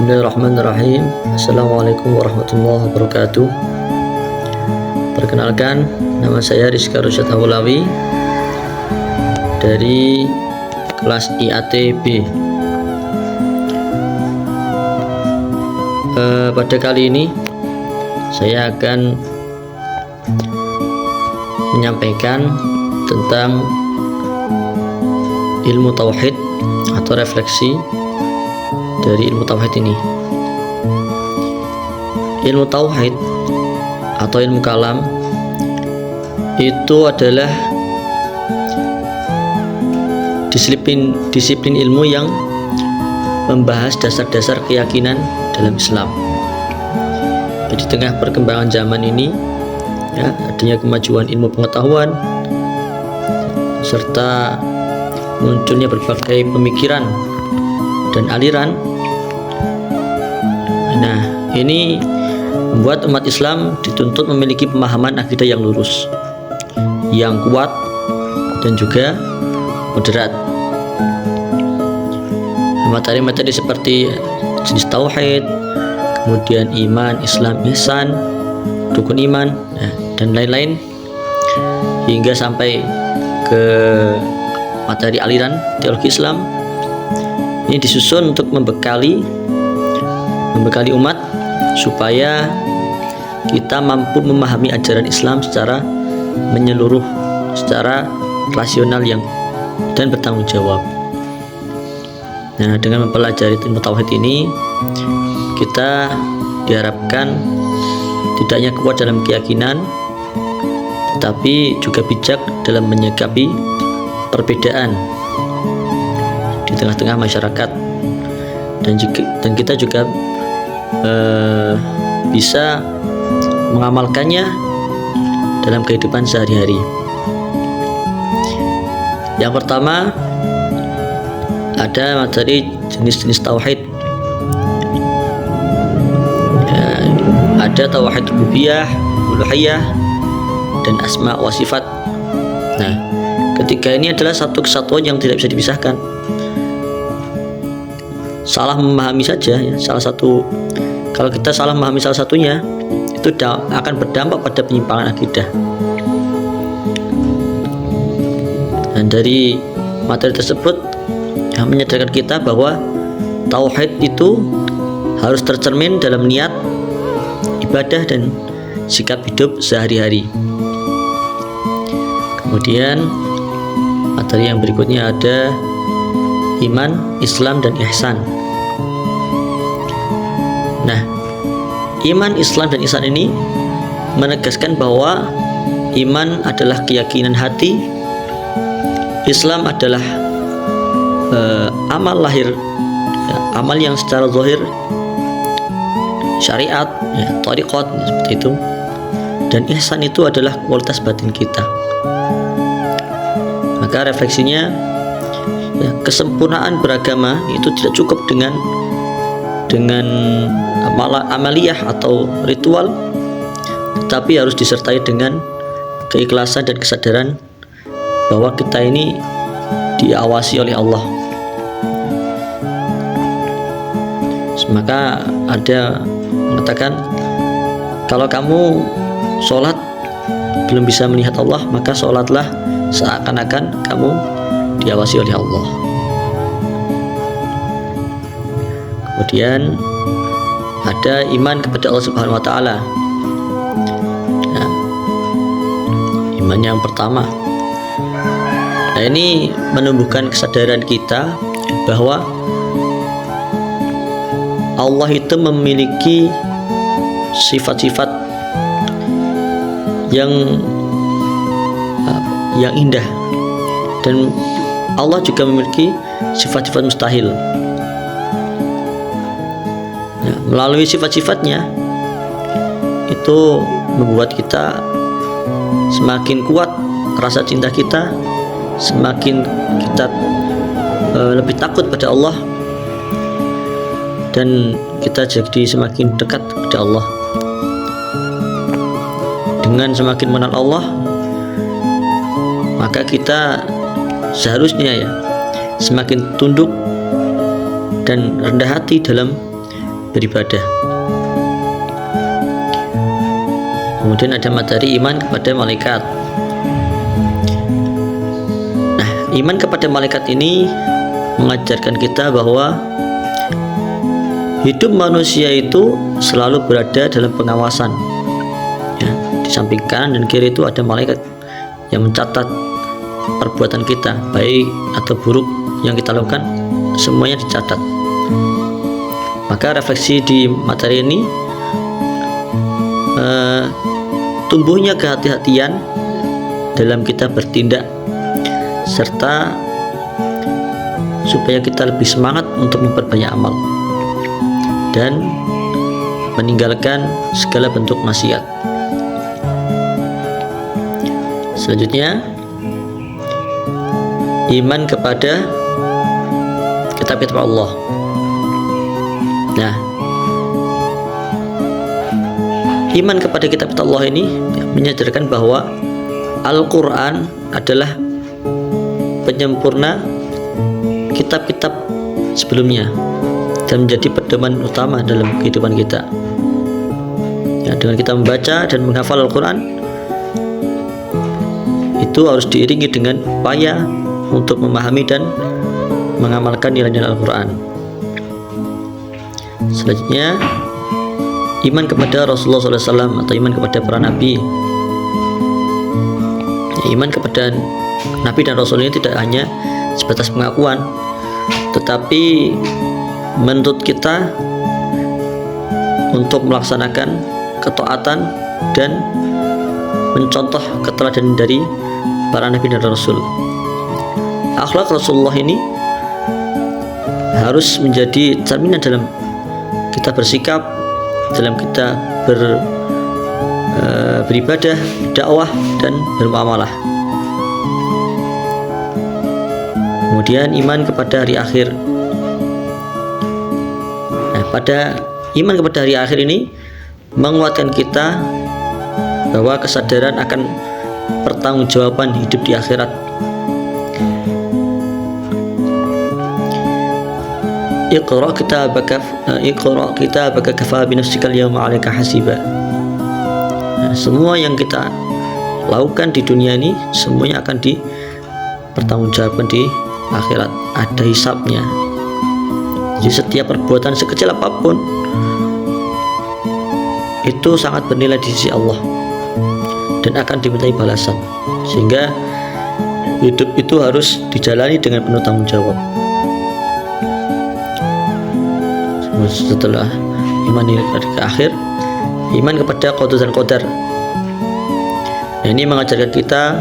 Bismillahirrahmanirrahim. Assalamualaikum warahmatullahi wabarakatuh. Perkenalkan, nama saya Rizka Rusyad Hawlawi dari kelas IAT B. Pada kali ini saya akan menyampaikan tentang ilmu tauhid atau refleksi dari ilmu tauhid ini. Ilmu tauhid atau ilmu kalam itu adalah disiplin ilmu yang membahas dasar-dasar keyakinan dalam Islam. Di tengah perkembangan zaman ini, adanya kemajuan ilmu pengetahuan serta munculnya berbagai pemikiran dan aliran. Nah, ini membuat umat Islam dituntut memiliki pemahaman akidah yang lurus, yang kuat, dan juga moderat. Materi-materi seperti jenis tauhid, kemudian iman, Islam, ihsan, rukun iman, dan lain-lain, hingga sampai ke materi aliran teologi Islam, ini disusun untuk membekali umat supaya kita mampu memahami ajaran Islam secara menyeluruh, secara rasional dan bertanggung jawab. Nah, dengan mempelajari ilmu tauhid ini, kita diharapkan tidak hanya kuat dalam keyakinan, tetapi juga bijak dalam menyikapi perbedaan di tengah-tengah masyarakat, dan kita juga bisa mengamalkannya dalam kehidupan sehari-hari. Yang pertama, ada materi jenis-jenis tauhid. Ada tauhid rububiyah, uluhiyah, dan asma wa sifat. Nah, ketiga ini adalah satu kesatuan yang tidak bisa dipisahkan. Salah memahami saja, kalau kita salah memahami salah satunya, itu akan berdampak pada penyimpangan akidah. Dan dari materi tersebut yang menyadarkan kita bahwa tauhid itu harus tercermin dalam niat, ibadah, dan sikap hidup sehari-hari. Kemudian materi yang berikutnya ada iman, Islam, dan ihsan. Nah, iman, Islam, dan ihsan ini menegaskan bahwa iman adalah keyakinan hati, Islam adalah amal lahir, amal yang secara zahir, syariat, thariqat, seperti itu. Dan ihsan itu adalah kualitas batin kita. Maka refleksinya, kesempurnaan beragama itu tidak cukup dengan amaliyah atau ritual, tetapi harus disertai dengan keikhlasan dan kesadaran bahwa kita ini diawasi oleh Allah. Maka ada mengatakan, kalau kamu sholat belum bisa melihat Allah, maka sholatlah seakan-akan kamu diawasi oleh Allah. Kemudian ada iman kepada Allah Subhanahu wa Ta'ala. Iman yang pertama, ini menumbuhkan kesadaran kita bahwa Allah itu memiliki sifat-sifat yang indah, dan Allah juga memiliki sifat-sifat mustahil. Melalui sifat-sifatnya itu membuat kita semakin kuat rasa cinta kita, semakin kita lebih takut pada Allah, dan kita jadi semakin dekat kepada Allah. Dengan semakin mengenal Allah, maka kita seharusnya semakin tunduk dan rendah hati dalam beribadah. Kemudian ada materi iman kepada malaikat. Nah, iman kepada malaikat ini mengajarkan kita bahwa hidup manusia itu selalu berada dalam pengawasan. Ya, di samping kanan dan kiri itu ada malaikat yang mencatat perbuatan kita, baik atau buruk yang kita lakukan, semuanya dicatat. Maka refleksi di materi ini, tumbuhnya kehati-hatian dalam kita bertindak, serta supaya kita lebih semangat untuk memperbanyak amal dan meninggalkan segala bentuk maksiat. Selanjutnya, iman kepada kitab-kitab Allah. Nah, iman kepada kitab-kitab Allah ini menyadarkan bahwa Al-Quran adalah penyempurna kitab-kitab sebelumnya dan menjadi pedoman utama dalam kehidupan kita. Ya, dengan kita membaca dan menghafal Al-Quran, itu harus diiringi dengan upaya untuk memahami dan mengamalkan nilai-nilai Al-Quran. Selanjutnya, iman kepada Rasulullah SAW atau iman kepada para nabi. Ya, iman kepada nabi dan rasul ini tidak hanya sebatas pengakuan, tetapi menuntut kita untuk melaksanakan ketaatan dan mencontoh keteladanan dari para nabi dan rasul. Akhlak Rasulullah ini harus menjadi cerminan dalam kita bersikap, dalam kita beribadah, dakwah, dan bermuamalah. Kemudian iman kepada hari akhir. Nah, pada iman kepada hari akhir ini menguatkan kita bahwa kesadaran akan pertanggungjawaban hidup di akhirat. Iqra kitabaka kafa bi nafsika al-yawma 'alaika hasiba. Nah, semua yang kita lakukan di dunia ini semuanya akan dipertanggungjawabkan di akhirat, ada hisabnya. Jadi setiap perbuatan sekecil apapun itu sangat bernilai di sisi Allah dan akan dimintai balasan, sehingga hidup itu harus dijalani dengan penuh tanggung jawab. Setelah iman ke akhir, iman kepada qada dan qadar. Nah, ini mengajarkan kita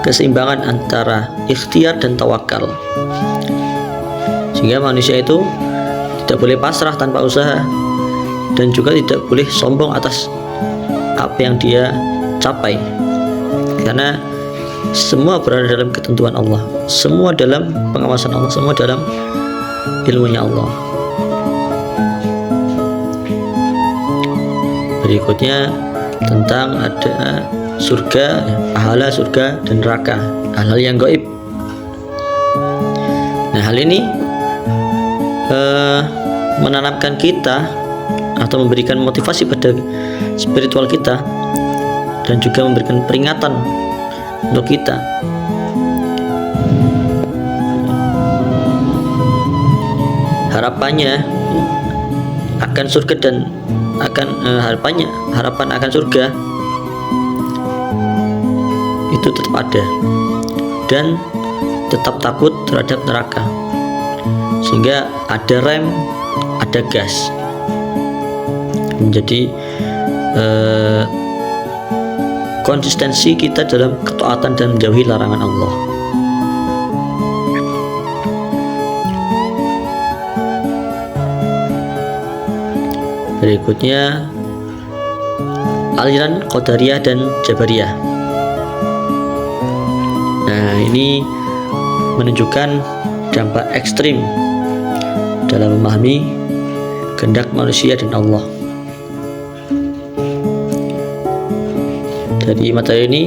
keseimbangan antara ikhtiar dan tawakal, sehingga manusia itu tidak boleh pasrah tanpa usaha dan juga tidak boleh sombong atas apa yang dia capai, karena semua berada dalam ketentuan Allah, semua dalam pengawasan Allah, semua dalam ilmunya Allah. Berikutnya tentang ada surga, pahala surga dan neraka, hal-hal yang gaib. Nah, hal ini menanamkan kita atau memberikan motivasi pada spiritual kita dan juga memberikan peringatan untuk kita. Harapannya akan surga dan harapan akan surga itu tetap ada, dan tetap takut terhadap neraka, sehingga ada rem, ada gas, menjadi konsistensi kita dalam ketaatan dan menjauhi larangan Allah. Berikutnya aliran Qadariyah dan Jabariyah. Nah, ini menunjukkan dampak ekstrim dalam memahami kehendak manusia dan Allah. Dari materi ini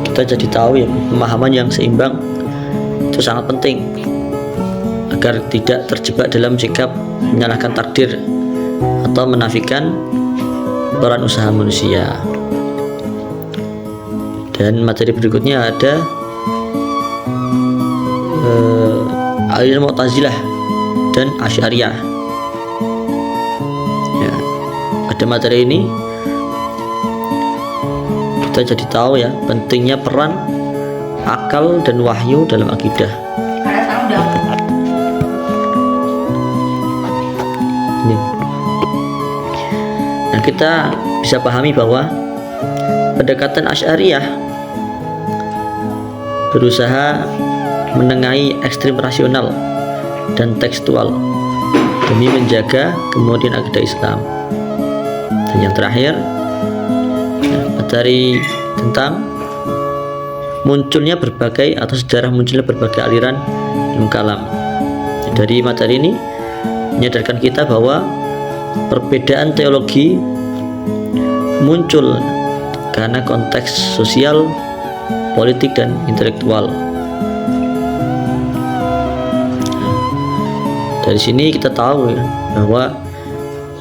kita jadi tahu ya, pemahaman yang seimbang itu sangat penting agar tidak terjebak dalam sikap menyalahkan takdir atau menafikan peran usaha manusia. Dan materi berikutnya ada aliran Mu'tazilah dan Asy'ariyah. Ya, pada materi ini kita jadi tahu ya pentingnya peran akal dan wahyu dalam akidah. Ini. Nah, kita bisa pahami bahwa pendekatan Asy'ariyah berusaha menengahi ekstrim rasional dan tekstual demi menjaga kemudian akidah Islam. Dan yang terakhir, materi tentang munculnya berbagai atau sejarah munculnya berbagai aliran ilmu kalam. Dari materi ini menyadarkan kita bahwa perbedaan teologi muncul karena konteks sosial, politik, dan intelektual. Dari sini kita tahu ya, bahwa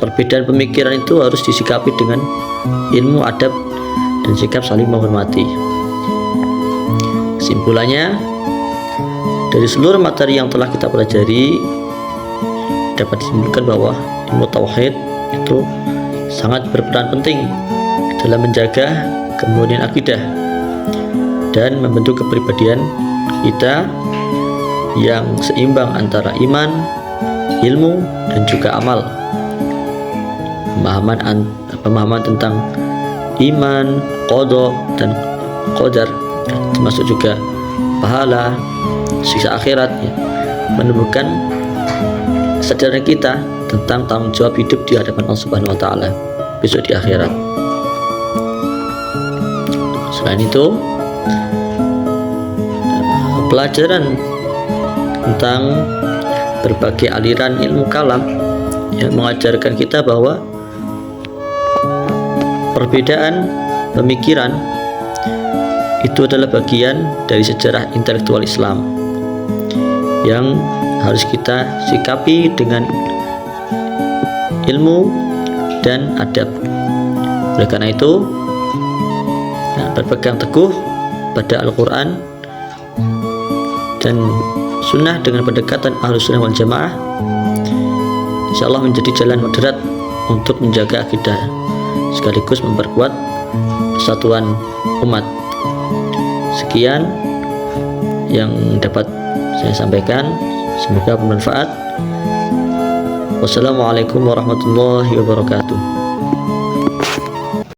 perbedaan pemikiran itu harus disikapi dengan ilmu, adab, dan sikap saling menghormati. Kesimpulannya, dari seluruh materi yang telah kita pelajari dapat disimpulkan bahwa ilmu tauhid itu sangat berperan penting dalam menjaga kemudian akidah dan membentuk kepribadian kita yang seimbang antara iman, ilmu, dan juga amal. Pemahaman tentang iman, qada, dan qadar, termasuk juga pahala, siksa akhirat, ya, menumbuhkan kesadaran kita tentang tanggung jawab hidup di hadapan Allah Subhanahu wa taala besok di akhirat. Selain itu, pelajaran tentang berbagai aliran ilmu kalam yang mengajarkan kita bahwa perbedaan pemikiran itu adalah bagian dari sejarah intelektual Islam yang harus kita sikapi dengan ilmu dan adab. Oleh karena itu, berpegang teguh pada Al-Quran dan sunnah dengan pendekatan Ahlus Sunnah wal Jamaah, insyaallah menjadi jalan moderat untuk menjaga akidah sekaligus memperkuat persatuan umat. Sekian yang dapat saya sampaikan, semoga bermanfaat. Wassalamualaikum warahmatullahi wabarakatuh.